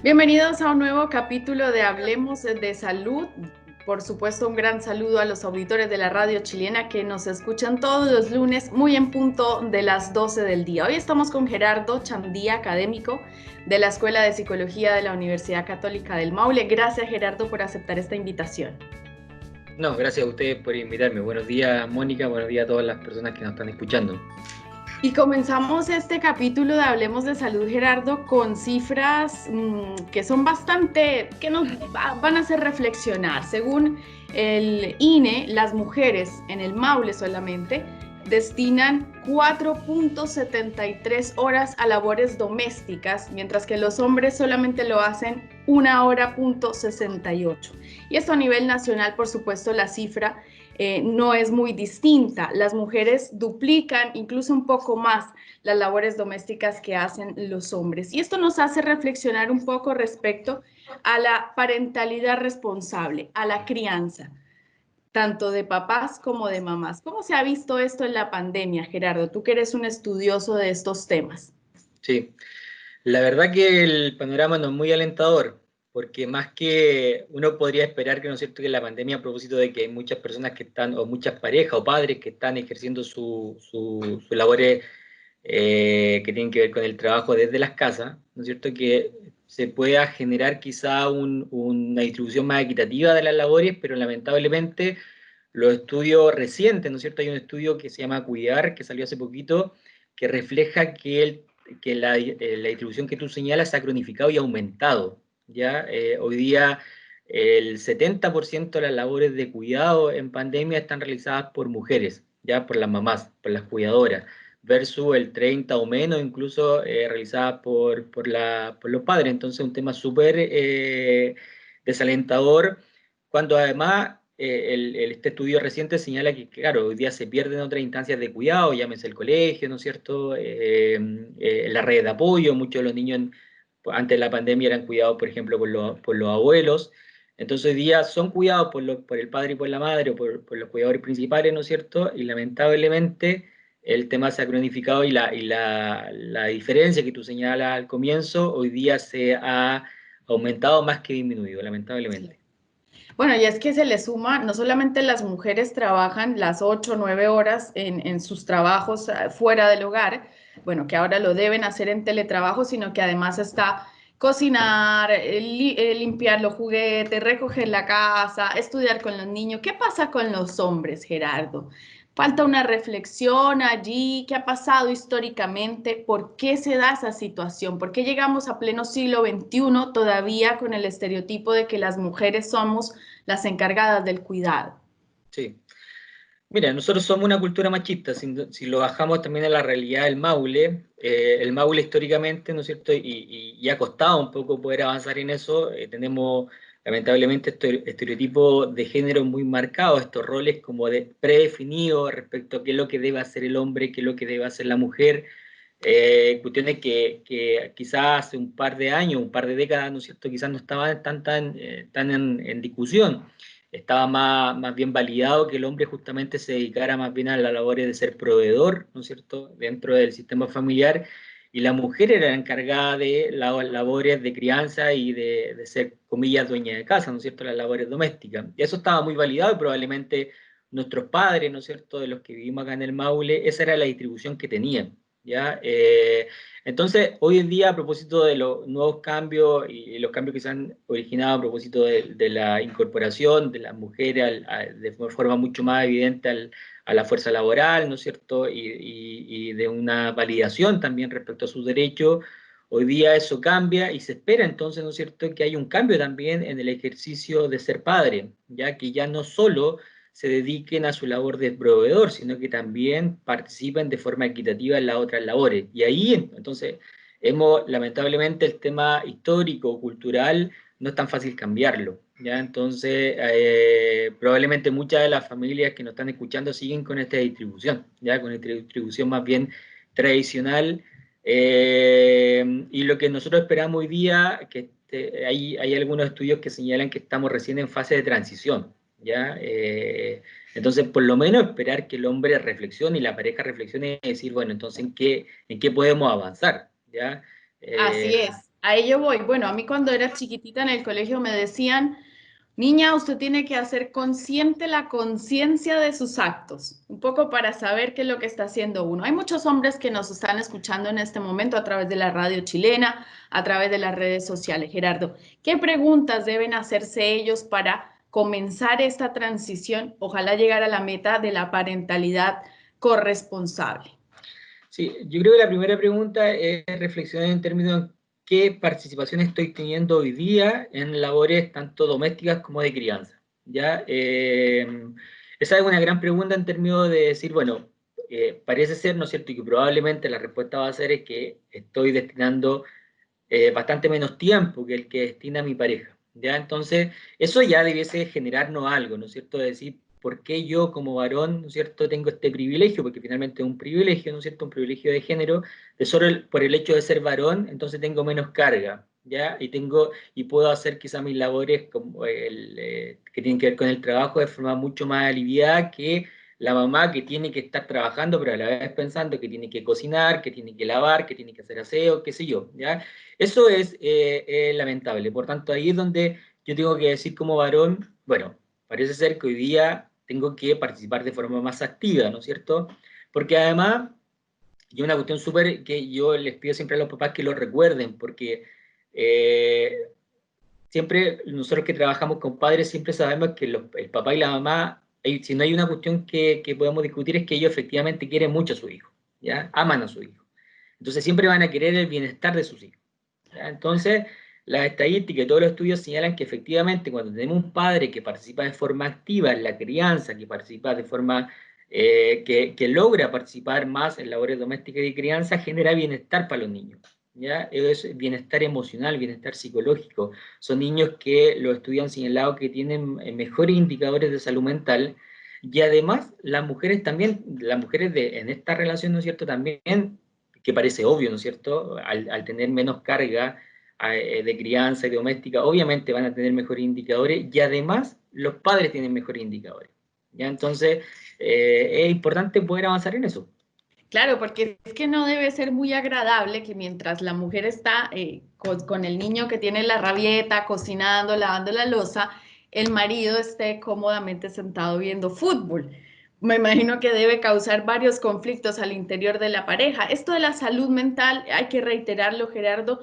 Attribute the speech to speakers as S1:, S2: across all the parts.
S1: Bienvenidos a un nuevo capítulo de Hablemos de Salud. Por supuesto, un gran saludo a los auditores de la radio chilena que nos escuchan todos los lunes, muy en punto de las 12 del día. Hoy estamos con Gerardo Chandía, académico de la Escuela de Psicología de la Universidad Católica del Maule. Gracias, Gerardo, por aceptar esta invitación.
S2: No, gracias a ustedes por invitarme. Buenos días, Mónica. Buenos días a todas las personas que nos están escuchando.
S1: Y comenzamos este capítulo de Hablemos de Salud, Gerardo, con cifras que son que nos van a hacer reflexionar. Según el INE, las mujeres en el Maule solamente destinan 4.73 horas a labores domésticas, mientras que los hombres solamente lo hacen 1 hora.68. Y esto a nivel nacional, por supuesto, la cifra no es muy distinta. Las mujeres duplican incluso un poco más las labores domésticas que hacen los hombres. Y esto nos hace reflexionar un poco respecto a la parentalidad responsable, a la crianza, tanto de papás como de mamás. ¿Cómo se ha visto esto en la pandemia, Gerardo? Tú que eres un estudioso de estos temas.
S2: Sí, la verdad que el panorama no es muy alentador, porque más que uno podría esperar que, ¿no es cierto?, que la pandemia, a propósito de que hay muchas personas que están, o muchas parejas o padres que están ejerciendo sus labores que tienen que ver con el trabajo desde las casas, ¿no es cierto?, que se pueda generar quizá una distribución más equitativa de las labores, pero lamentablemente los estudios recientes, ¿no es cierto? Hay un estudio que se llama Cuidar, que salió hace poquito, que refleja que la distribución que tú señalas se ha cronificado y ha aumentado. ¿Ya? Hoy día el 70% de las labores de cuidado en pandemia están realizadas por mujeres, ya por las mamás, por las cuidadoras, versus el 30 o menos incluso realizadas por los padres. Entonces un tema súper desalentador, cuando además este estudio reciente señala que, claro, hoy día se pierden otras instancias de cuidado, llámese el colegio, ¿no es cierto? La red de apoyo, muchos de los niños antes de la pandemia eran cuidados, por ejemplo, por los abuelos. Entonces hoy día son cuidados por el padre y por la madre, o por los cuidadores principales, ¿no es cierto? Y lamentablemente el tema se ha cronificado la diferencia que tú señalas al comienzo, hoy día se ha aumentado más que disminuido, lamentablemente.
S1: Bueno, y es que se le suma, no solamente las mujeres trabajan las 8 o 9 horas en sus trabajos fuera del hogar, bueno, que ahora lo deben hacer en teletrabajo, sino que además está cocinar, limpiar los juguetes, recoger la casa, estudiar con los niños. ¿Qué pasa con los hombres, Gerardo? Falta una reflexión allí, ¿qué ha pasado históricamente? ¿Por qué se da esa situación? ¿Por qué llegamos a pleno siglo XXI todavía con el estereotipo de que las mujeres somos las encargadas del cuidado?
S2: Sí. Mira, nosotros somos una cultura machista, si lo bajamos también a la realidad del Maule, el Maule históricamente, ¿no es cierto? Y ha costado un poco poder avanzar en eso, tenemos lamentablemente estos estereotipos de género muy marcados, estos roles como predefinidos respecto a qué es lo que debe hacer el hombre, qué es lo que debe hacer la mujer, cuestiones que quizás hace un par de años, un par de décadas, ¿no es cierto?, quizás no estaban tan en discusión. Estaba más bien validado que el hombre justamente se dedicara más bien a las labores de ser proveedor, ¿no es cierto?, dentro del sistema familiar, y la mujer era la encargada de las labores de crianza y de ser, comillas, dueña de casa, ¿no es cierto?, las labores domésticas. Y eso estaba muy validado y probablemente nuestros padres, ¿no es cierto?, de los que vivimos acá en el Maule, esa era la distribución que tenían. ¿Ya? Entonces, hoy en día, a propósito de los nuevos cambios y los cambios que se han originado a propósito de la incorporación de las mujeres de forma mucho más evidente a la fuerza laboral, ¿no es cierto? Y de una validación también respecto a sus derechos, hoy día eso cambia y se espera entonces, ¿no es cierto?, que hay un cambio también en el ejercicio de ser padre, ya que ya no solo se dediquen a su labor de proveedor, sino que también participen de forma equitativa en las otras labores. Y ahí, entonces, lamentablemente, el tema histórico, cultural, no es tan fácil cambiarlo. ¿Ya? Entonces, probablemente muchas de las familias que nos están escuchando siguen con esta distribución, ¿ya? Con esta distribución más bien tradicional. Y lo que nosotros esperamos hoy día, que hay algunos estudios que señalan que estamos recién en fase de transición. ¿Ya? Entonces, por lo menos esperar que el hombre reflexione y la pareja reflexione y decir, bueno, entonces, ¿en qué podemos avanzar? ¿Ya?
S1: Así es. A ello voy. Bueno, a mí cuando era chiquitita en el colegio me decían, niña, usted tiene que hacer consciente la conciencia de sus actos, un poco para saber qué es lo que está haciendo uno. Hay muchos hombres que nos están escuchando en este momento a través de la radio chilena, a través de las redes sociales. Gerardo, ¿qué preguntas deben hacerse ellos para comenzar esta transición, ojalá llegar a la meta de la parentalidad corresponsable?
S2: Sí, yo creo que la primera pregunta es reflexionar en términos de qué participación estoy teniendo hoy día en labores tanto domésticas como de crianza. ¿Ya? Esa es una gran pregunta en términos de decir, bueno, parece ser, ¿no es cierto?, y que probablemente la respuesta va a ser es que estoy destinando bastante menos tiempo que el que destina mi pareja. ¿Ya? Entonces, eso ya debiese generarnos algo, ¿no es cierto? De decir, ¿por qué yo como varón, ¿no es cierto?, tengo este privilegio? Porque finalmente es un privilegio, ¿no es cierto?, un privilegio de género, de solo por el hecho de ser varón, entonces tengo menos carga, ¿ya? Y puedo hacer quizá mis labores como que tienen que ver con el trabajo de forma mucho más aliviada que la mamá que tiene que estar trabajando, pero a la vez pensando que tiene que cocinar, que tiene que lavar, que tiene que hacer aseo, qué sé yo, ¿ya? Eso es lamentable. Por tanto, ahí es donde yo tengo que decir como varón, bueno, parece ser que hoy día tengo que participar de forma más activa, ¿no es cierto? Porque además, y una cuestión súper que yo les pido siempre a los papás que lo recuerden, porque eh, siempre nosotros que trabajamos con padres siempre sabemos que el papá y la mamá, si no hay una cuestión que podemos discutir es que ellos efectivamente quieren mucho a su hijo, ¿ya? Aman a su hijo. Entonces siempre van a querer el bienestar de sus hijos. ¿Ya? Entonces, las estadísticas y todos los estudios señalan que efectivamente cuando tenemos un padre que participa de forma activa en la crianza, que participa de forma, que logra participar más en labores domésticas y de crianza, genera bienestar para los niños. ¿Ya? Es bienestar emocional, bienestar psicológico. Son niños que los estudios han señalado que tienen mejores indicadores de salud mental y además las mujeres también, las mujeres en esta relación, ¿no es cierto?, también que parece obvio, ¿no es cierto? Al tener menos carga de crianza y doméstica, obviamente van a tener mejores indicadores y además los padres tienen mejores indicadores. ¿Ya? Entonces, es importante poder avanzar en eso.
S1: Claro, porque es que no debe ser muy agradable que mientras la mujer está con el niño que tiene la rabieta, cocinando, lavando la loza, el marido esté cómodamente sentado viendo fútbol. Me imagino que debe causar varios conflictos al interior de la pareja. Esto de la salud mental, hay que reiterarlo, Gerardo.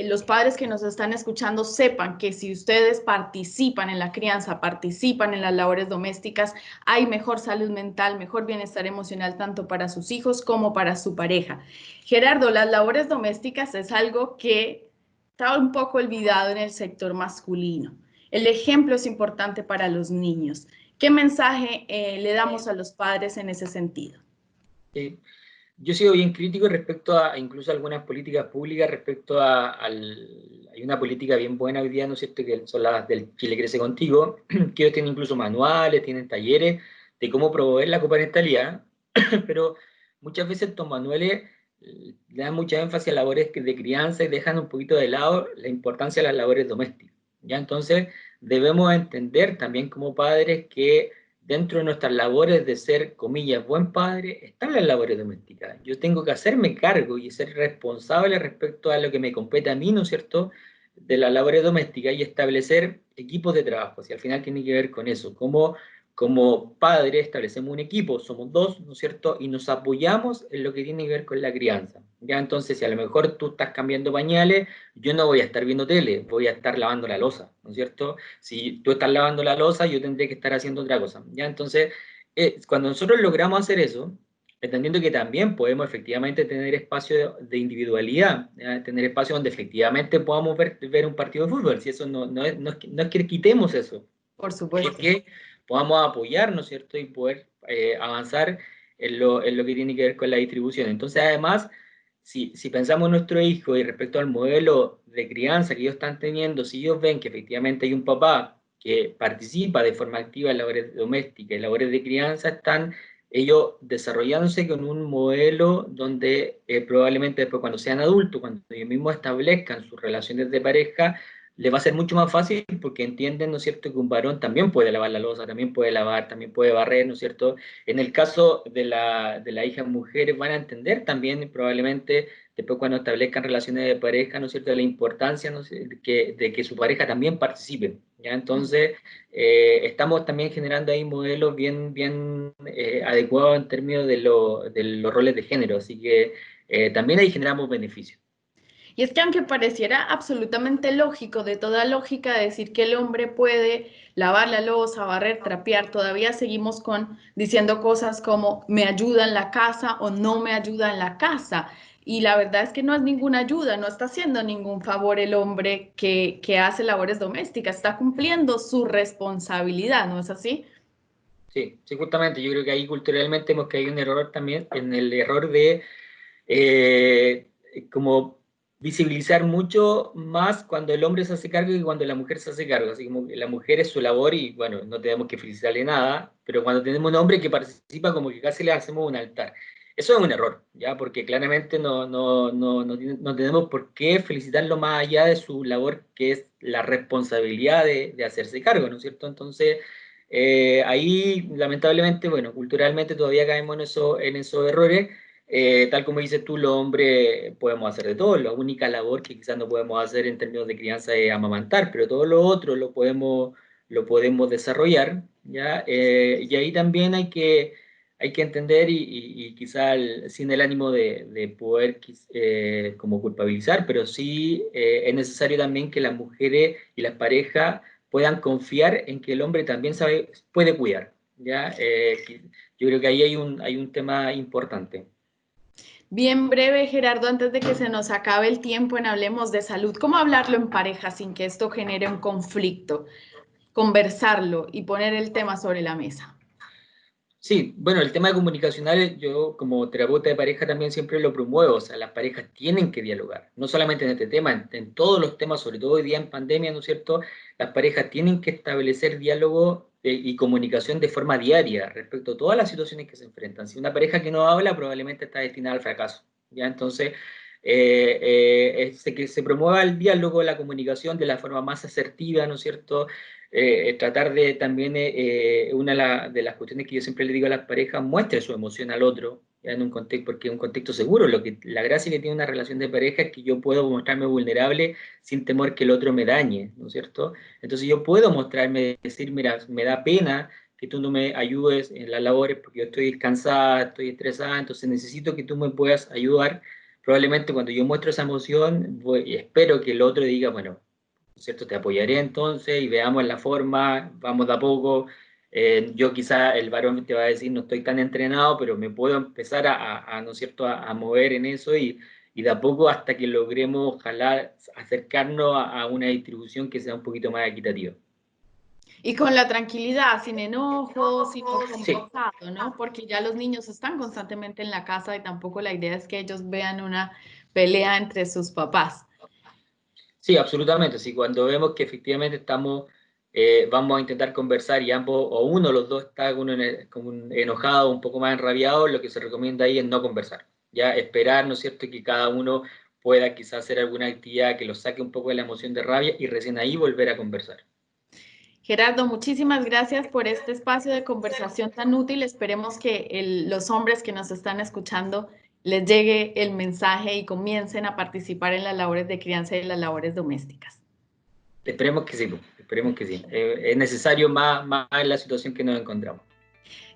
S1: Los padres que nos están escuchando sepan que si ustedes participan en la crianza, participan en las labores domésticas, hay mejor salud mental, mejor bienestar emocional tanto para sus hijos como para su pareja. Gerardo, las labores domésticas es algo que está un poco olvidado en el sector masculino. El ejemplo es importante para los niños. ¿Qué mensaje le damos a los padres en ese sentido?
S2: Eh, Yo he sido bien crítico respecto a incluso algunas políticas públicas, respecto hay una política bien buena hoy día, ¿no es cierto?, que son las del Chile Crece Contigo, que ellos tienen incluso manuales, tienen talleres de cómo promover la coparentalidad, pero muchas veces estos manuales le dan mucha énfasis a labores de crianza y dejan un poquito de lado la importancia de las labores domésticas. ¿Ya? Entonces, debemos entender también como padres que dentro de nuestras labores de ser, comillas, buen padre, están las labores domésticas. Yo tengo que hacerme cargo y ser responsable respecto a lo que me compete a mí, ¿no es cierto?, de las labores domésticas y establecer equipos de trabajo. Si al final tiene que ver con eso, como padre establecemos un equipo, somos dos, ¿no es cierto?, y nos apoyamos en lo que tiene que ver con la crianza. Ya entonces, si a lo mejor tú estás cambiando pañales, yo no voy a estar viendo tele, voy a estar lavando la loza, ¿no es cierto? Si tú estás lavando la loza, yo tendré que estar haciendo otra cosa. ¿Ya? Entonces, cuando nosotros logramos hacer eso, entendiendo que también podemos efectivamente tener espacio de individualidad, ¿ya? Tener espacio donde efectivamente podamos ver un partido de fútbol, si eso no es que quitemos eso,
S1: Por
S2: es
S1: supuesto.
S2: que podamos apoyar, ¿no es cierto?, y poder avanzar en lo que tiene que ver con la distribución. Entonces, además, si pensamos en nuestro hijo y respecto al modelo de crianza que ellos están teniendo, si ellos ven que efectivamente hay un papá que participa de forma activa en labores domésticas y labores de crianza, están ellos desarrollándose con un modelo donde probablemente después cuando sean adultos, cuando ellos mismos establezcan sus relaciones de pareja, le va a ser mucho más fácil porque entienden, ¿no es cierto?, que un varón también puede lavar la loza, también puede lavar, también puede barrer, ¿no es cierto? En el caso de la hija mujer van a entender también probablemente después cuando establezcan relaciones de pareja, ¿no es cierto?, de la importancia, ¿no es cierto?, de que su pareja también participe, ¿ya? Entonces, estamos también generando ahí modelos bien adecuados en términos de los roles de género, así que también ahí generamos beneficios.
S1: Y es que aunque pareciera absolutamente lógico, de toda lógica, decir que el hombre puede lavar la loza, barrer, trapear, todavía seguimos diciendo cosas como me ayuda en la casa o no me ayuda en la casa. Y la verdad es que no es ninguna ayuda, no está haciendo ningún favor el hombre que hace labores domésticas, está cumpliendo su responsabilidad, ¿no es así?
S2: Sí, sí, justamente, yo creo que ahí culturalmente hemos caído en error también, en el error de como visibilizar mucho más cuando el hombre se hace cargo que cuando la mujer se hace cargo. Así como que la mujer es su labor y bueno, no tenemos que felicitarle nada, pero cuando tenemos un hombre que participa como que casi le hacemos un altar. Eso es un error, ¿ya? Porque claramente no tenemos por qué felicitarlo más allá de su labor, que es la responsabilidad de hacerse cargo, ¿no es cierto? Entonces, ahí lamentablemente, bueno, culturalmente todavía caemos en esos errores. Tal como dices tú, los hombres podemos hacer de todo. La única labor que quizás no podemos hacer en términos de crianza es amamantar, pero todo lo otro lo podemos desarrollar, ¿ya? Y ahí también hay que entender y quizás sin el ánimo de poder como culpabilizar, pero sí es necesario también que las mujeres y las parejas puedan confiar en que el hombre también puede cuidar, ¿ya? Yo creo que ahí hay un tema importante.
S1: Bien breve, Gerardo, antes de que se nos acabe el tiempo en Hablemos de Salud, ¿cómo hablarlo en pareja sin que esto genere un conflicto? Conversarlo y poner el tema sobre la mesa.
S2: Sí, bueno, el tema comunicacional yo como terapeuta de pareja también siempre lo promuevo, o sea, las parejas tienen que dialogar, no solamente en este tema, en todos los temas, sobre todo hoy día en pandemia, ¿no es cierto? Las parejas tienen que establecer diálogo y comunicación de forma diaria respecto a todas las situaciones que se enfrentan. Si una pareja que no habla probablemente está destinada al fracaso, ¿ya? Entonces, que se promueva el diálogo, la comunicación de la forma más asertiva, ¿no es cierto? Tratar de también, una de las cuestiones que yo siempre le digo a las parejas, muestre su emoción al otro, ya en un contexto, porque es un contexto seguro. La gracia que tiene una relación de pareja es que yo puedo mostrarme vulnerable sin temor que el otro me dañe, ¿no es cierto? Entonces yo puedo mostrarme, decir, mira, me da pena que tú no me ayudes en las labores porque yo estoy cansada, estoy estresada, entonces necesito que tú me puedas ayudar. Probablemente cuando yo muestro esa emoción, espero que el otro diga, bueno, ¿cierto? Te apoyaré entonces y veamos la forma, vamos de a poco. Yo quizá el varón te va a decir, no estoy tan entrenado, pero me puedo empezar ¿no es cierto?, a mover en eso y de a poco hasta que logremos, ojalá, acercarnos a una distribución que sea un poquito más equitativa.
S1: Y con la tranquilidad, sin enojo, sino
S2: Sí,
S1: conversado, ¿no? Porque ya los niños están constantemente en la casa y tampoco la idea es que ellos vean una pelea entre sus papás.
S2: sí, absolutamente. Sí, cuando vemos que efectivamente vamos a intentar conversar y ambos, o uno de los dos está como enojado, un poco más enrabiado, lo que se recomienda ahí es no conversar. Ya esperar, ¿no es cierto?, que cada uno pueda quizás hacer alguna actividad que lo saque un poco de la emoción de rabia y recién ahí volver a conversar.
S1: Gerardo, muchísimas gracias por este espacio de conversación tan útil. Esperemos que los hombres que nos están escuchando les llegue el mensaje y comiencen a participar en las labores de crianza y las labores domésticas.
S2: Esperemos que sí, pues, esperemos que sí. Es necesario más en la situación que nos encontramos.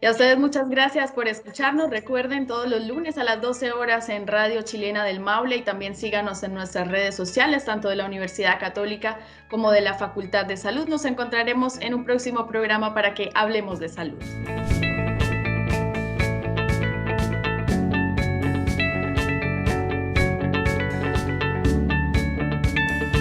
S1: Y a ustedes muchas gracias por escucharnos. Recuerden todos los lunes a las 12 horas en Radio Chilena del Maule y también síganos en nuestras redes sociales, tanto de la Universidad Católica como de la Facultad de Salud. Nos encontraremos en un próximo programa para que hablemos de salud.